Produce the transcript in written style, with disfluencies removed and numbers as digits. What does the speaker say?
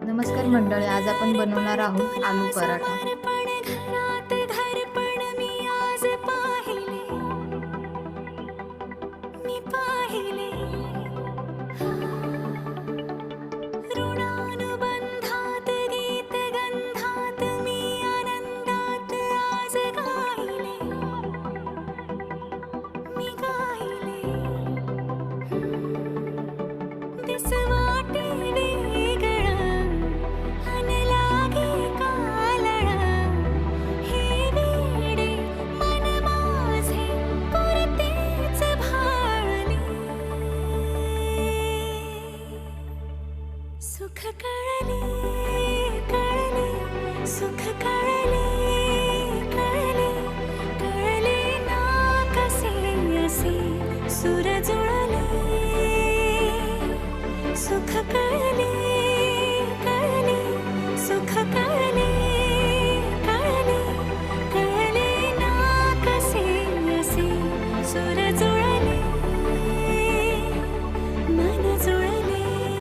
नमस्कार मंडळी, आज आपण बनवणार आहोत आलू पराठा. सुख कळले कळले सुख कळले कळले कळले ना कसे असे सूर जुळले सुख कळले